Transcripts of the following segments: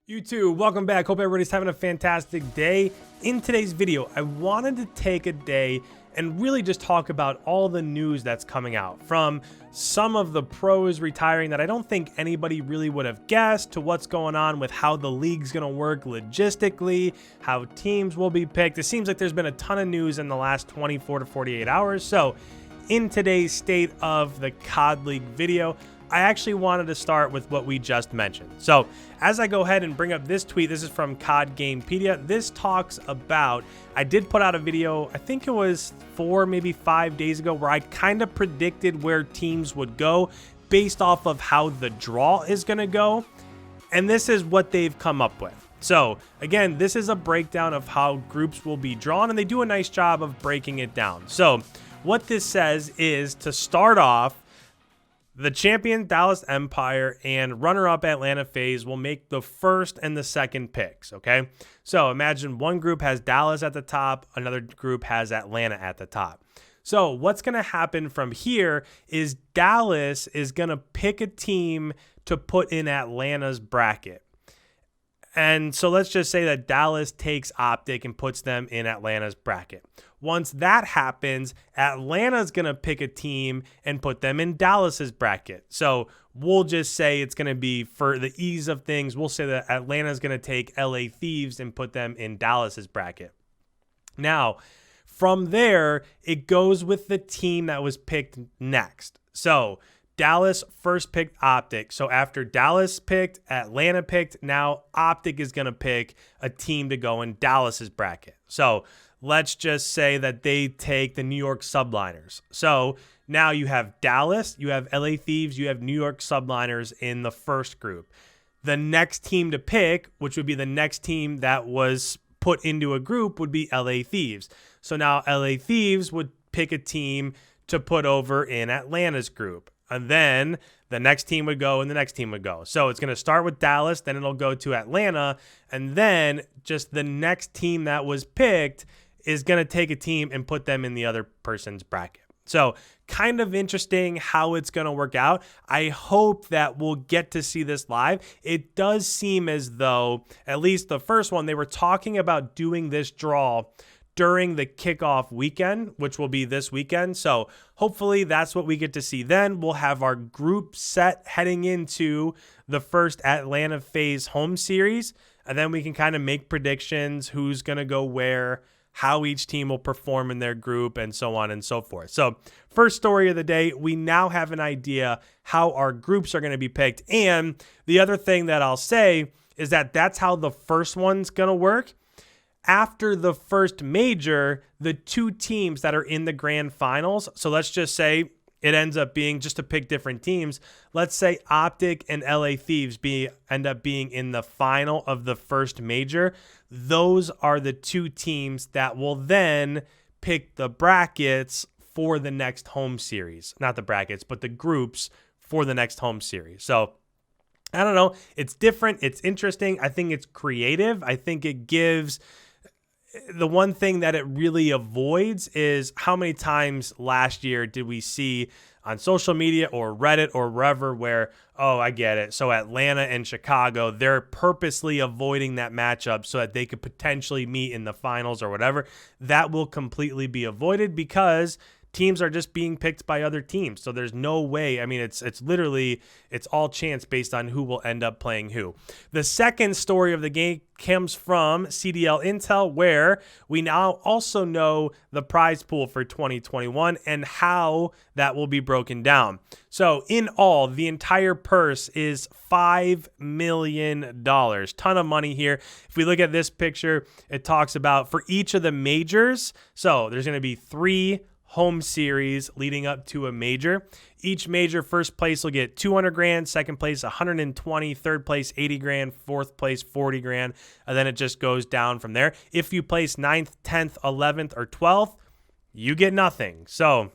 You too, welcome back. Hope everybody's having a fantastic day. In today's video, I wanted to take a day and really just talk about all the news that's coming out, from some of the pros retiring that I don't think anybody really would have guessed, to what's going on with how the league's going to work logistically, how teams will be picked. It seems like there's been a ton of news in the last 24 to 48 hours. So in today's State of the COD League video, I actually wanted to start with what we just mentioned. So as I go ahead and bring up this tweet, this is from COD Gamepedia. This talks about, I did put out a video, I think it was 4, maybe 5 days ago, where I kind of predicted where teams would go based off of how the draw is going to go. And this is what they've come up with. So again, this is a breakdown of how groups will be drawn, and they do a nice job of breaking it down. So what this says is, to start off, the champion Dallas Empire and runner-up Atlanta FaZe will make the first and the second picks, okay? So imagine one group has Dallas at the top, another group has Atlanta at the top. So what's going to happen from here is Dallas is going to pick a team to put in Atlanta's bracket. And so let's just say that Dallas takes Optic and puts them in Atlanta's bracket. Once that happens, Atlanta's going to pick a team and put them in Dallas's bracket. So we'll just say it's going to be, for the ease of things, we'll say that Atlanta's going to take LA Thieves and put them in Dallas's bracket. Now, from there, it goes with the team that was picked next. So Dallas first picked Optic. So after Dallas picked, Atlanta picked, now Optic is going to pick a team to go in Dallas's bracket. So let's just say that they take the New York Subliners. So now you have Dallas, you have LA Thieves, you have New York Subliners in the first group. The next team to pick, which would be the next team that was put into a group, would be LA Thieves. So now LA Thieves would pick a team to put over in Atlanta's group. And then the next team would go and the next team would go. So it's going to start with Dallas, then it'll go to Atlanta, and then just the next team that was picked is going to take a team and put them in the other person's bracket. So kind of interesting how it's going to work out. I hope that we'll get to see this live. It does seem as though, at least the first one, they were talking about doing this draw during the kickoff weekend, which will be this weekend. So hopefully that's what we get to see then. We'll have our group set heading into the first Atlanta FaZe home series, and then we can kind of make predictions, who's going to go where, how each team will perform in their group, and so on and so forth. So first story of the day, we now have an idea how our groups are going to be picked. And the other thing that I'll say is that that's how the first one's going to work. After the first major, the two teams that are in the grand finals, so let's just say it ends up being, just to pick different teams, let's say Optic and LA Thieves end up being in the final of the first major. Those are the two teams that will then pick the brackets for the next home series. Not the brackets, but the groups for the next home series. So I don't know. It's different. It's interesting. I think it's creative. I think it gives... The one thing that it really avoids is, how many times last year did we see on social media or Reddit or wherever where, oh, I get it. So Atlanta and Chicago, they're purposely avoiding that matchup so that they could potentially meet in the finals or whatever. That will completely be avoided because teams are just being picked by other teams. So there's no way. I mean, it's literally, it's all chance based on who will end up playing who. The second story of the game comes from CDL Intel, where we now also know the prize pool for 2021 and how that will be broken down. So in all, the entire purse is $5 million. Ton of money here. If we look at this picture, it talks about for each of the majors. So there's going to be 3 home series leading up to a major. Each major, first place will get 200 grand, second place 120, third place 80 grand, fourth place 40 grand, and then it just goes down from there. If you place 9th, 10th, 11th, or 12th, you get nothing. So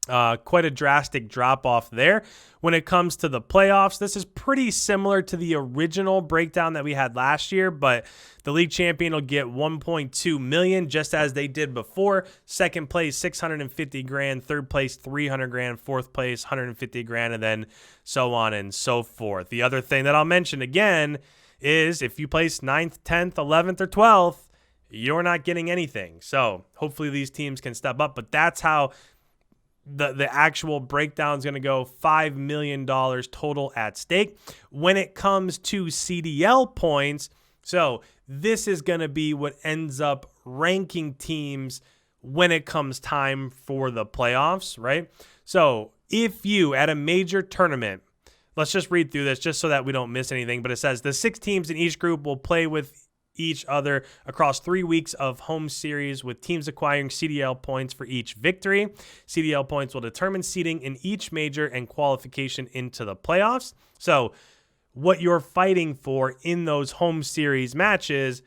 quite a drastic drop off there. When it comes to the playoffs, this is pretty similar to the original breakdown that we had last year, but the league champion will get 1.2 million, just as they did before. Second place, 650 grand, third place, 300 grand, fourth place, 150 grand, and then so on and so forth. The other thing that I'll mention again is if you place 9th, 10th, 11th, or 12th, you're not getting anything. So hopefully these teams can step up, but that's how the actual breakdown is going to go. $5 million total at stake. When it comes to CDL points, so this is going to be what ends up ranking teams when it comes time for the playoffs, right? So if you, at a major tournament, let's just read through this just so that we don't miss anything, but it says the 6 teams in each group will play with each other across 3 weeks of home series, with teams acquiring CDL points for each victory. CDL points will determine seeding in each major and qualification into the playoffs. So what you're fighting for in those home series matches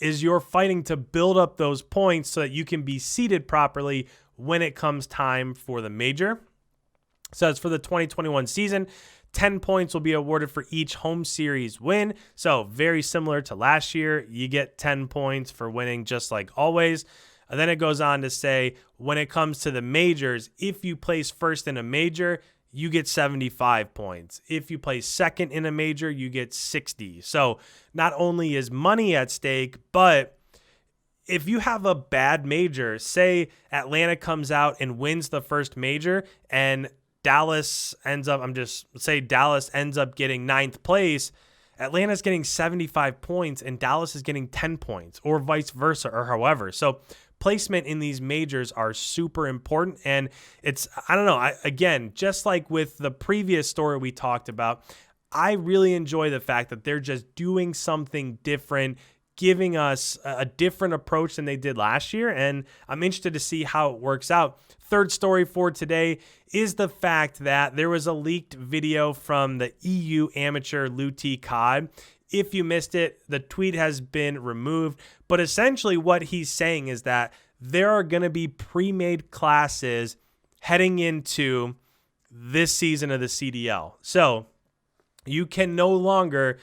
is you're fighting to build up those points so that you can be seeded properly when it comes time for the major. So it's for the 2021 season. 10 points will be awarded for each home series win. So very similar to last year, you get 10 points for winning just like always. And then it goes on to say, when it comes to the majors, if you place first in a major, you get 75 points. If you place second in a major, you get 60. So not only is money at stake, but if you have a bad major, say Atlanta comes out and wins the first major and Dallas ends up, Dallas ends up getting 9th place, Atlanta's getting 75 points and Dallas is getting 10 points, or vice versa, or however. So placement in these majors are super important. And it's, I don't know, again, just like with the previous story we talked about, I really enjoy the fact that they're just doing something different, giving us a different approach than they did last year, and I'm interested to see how it works out. Third story for today is the fact that there was a leaked video from the EU amateur Luti COD. If you missed it, the tweet has been removed, but essentially what he's saying is that there are going to be pre-made classes heading into this season of the CDL. So you can no longer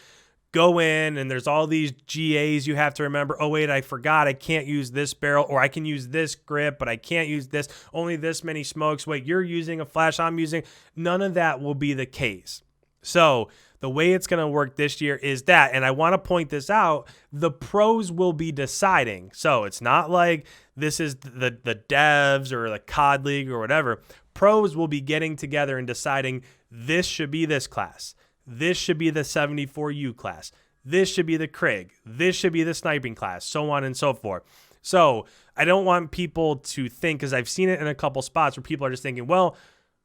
go in and there's all these GAs you have to remember. Oh, wait, I forgot. I can't use this barrel, or I can use this grip, but I can't use this. Only this many smokes. Wait, you're using a flash. I'm using. None of that will be the case. So the way it's going to work this year is that, and I want to point this out, the pros will be deciding. So it's not like this is the devs or the CODLeague or whatever. Pros will be getting together and deciding this should be this class. This should be the 74U class. This should be the Krig. This should be the sniping class, so on and so forth. So I don't want people to think, because I've seen it in a couple spots where people are just thinking, well,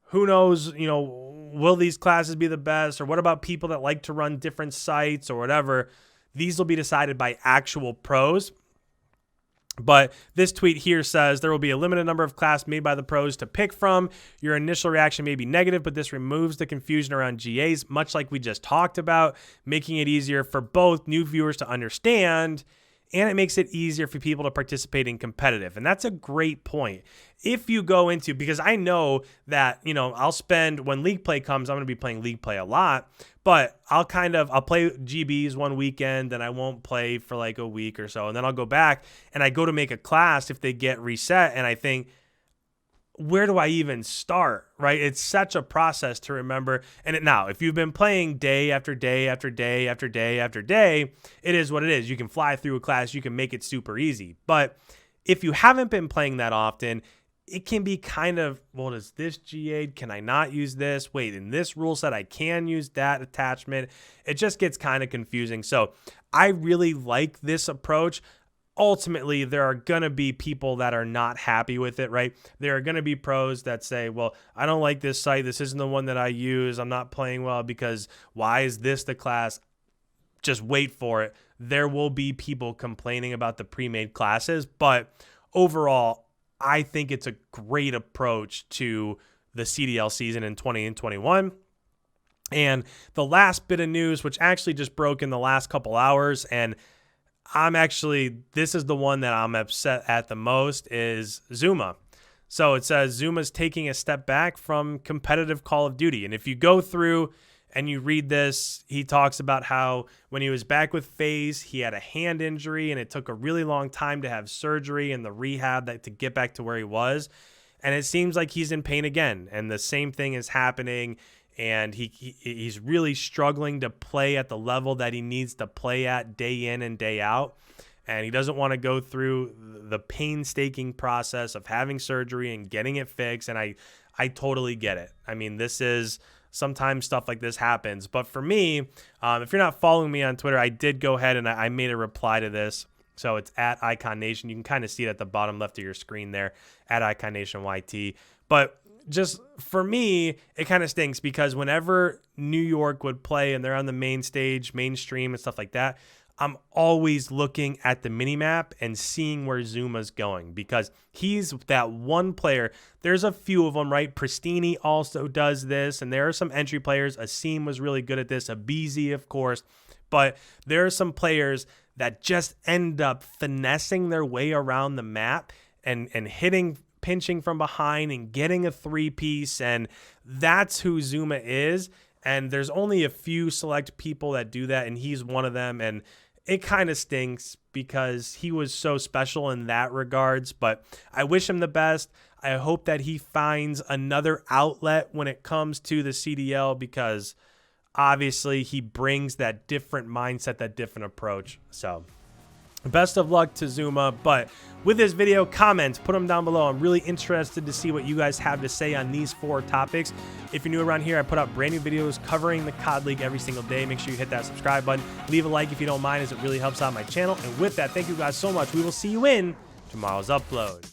who knows, will these classes be the best? Or what about people that like to run different sites or whatever? These will be decided by actual pros. But this tweet here says there will be a limited number of classes made by the pros to pick from. Your initial reaction may be negative, but this removes the confusion around GAs, much like we just talked about, making it easier for both new viewers to understand, and it makes it easier for people to participate in competitive. And that's a great point. If you go into, because I know that, I'll spend, when league play comes, I'm going to be playing league play a lot, but I'll play GBs one weekend and I won't play for like a week or so. And then I'll go back and I go to make a class if they get reset. And I think, where do I even start, right? It's such a process to remember. And now, if you've been playing day after day after day after day after day, it is what it is. You can fly through a class. You can make it super easy. But if you haven't been playing that often, it can be kind of, well, does this GA, can I not use this? Wait, in this rule set, I can use that attachment. It just gets kind of confusing. So I really like this approach. Ultimately, there are going to be people that are not happy with it, right? There are going to be pros that say, well, I don't like this site. This isn't the one that I use. I'm not playing well because why is this the class? Just wait for it. There will be people complaining about the pre-made classes, but overall, I think it's a great approach to the CDL season in 20 and 21. And the last bit of news, which actually just broke in the last couple hours, and this is the one that I'm upset at the most, is ZooMaa. So it says ZooMaa's taking a step back from competitive Call of Duty. And if you go through and you read this, he talks about how when he was back with FaZe, he had a hand injury and it took a really long time to have surgery and the rehab to get back to where he was. And it seems like he's in pain again. And the same thing is happening and he's really struggling to play at the level that he needs to play at day in and day out. And he doesn't want to go through the painstaking process of having surgery and getting it fixed. And I totally get it. I mean, sometimes stuff like this happens. But for me, if you're not following me on Twitter, I did go ahead and I made a reply to this. So it's at IKONation. You can kind of see it at the bottom left of your screen there, at IKOnation YT. But just for me, it kind of stinks because whenever New York would play and they're on the main stage, mainstream and stuff like that, I'm always looking at the minimap and seeing where ZooMaa's going because he's that one player. There's a few of them, right? Pristini also does this, and there are some entry players. Asim was really good at this. Abizi, of course. But there are some players that just end up finessing their way around the map and pinching from behind and getting a three-piece, and that's who ZooMaa is. And there's only a few select people that do that, and he's one of them. And it kind of stinks because he was so special in that regards. But I wish him the best. I hope that he finds another outlet when it comes to the CDL because obviously he brings that different mindset, that different approach. So best of luck to ZooMaa. But with this video, comments, put them down below. I'm really interested to see what you guys have to say on these 4 topics. If you're new around here, I put out brand new videos covering the COD League every single day. Make sure you hit that subscribe button. Leave a like if you don't mind, as it really helps out my channel. And with that, thank you guys so much. We will see you in tomorrow's upload.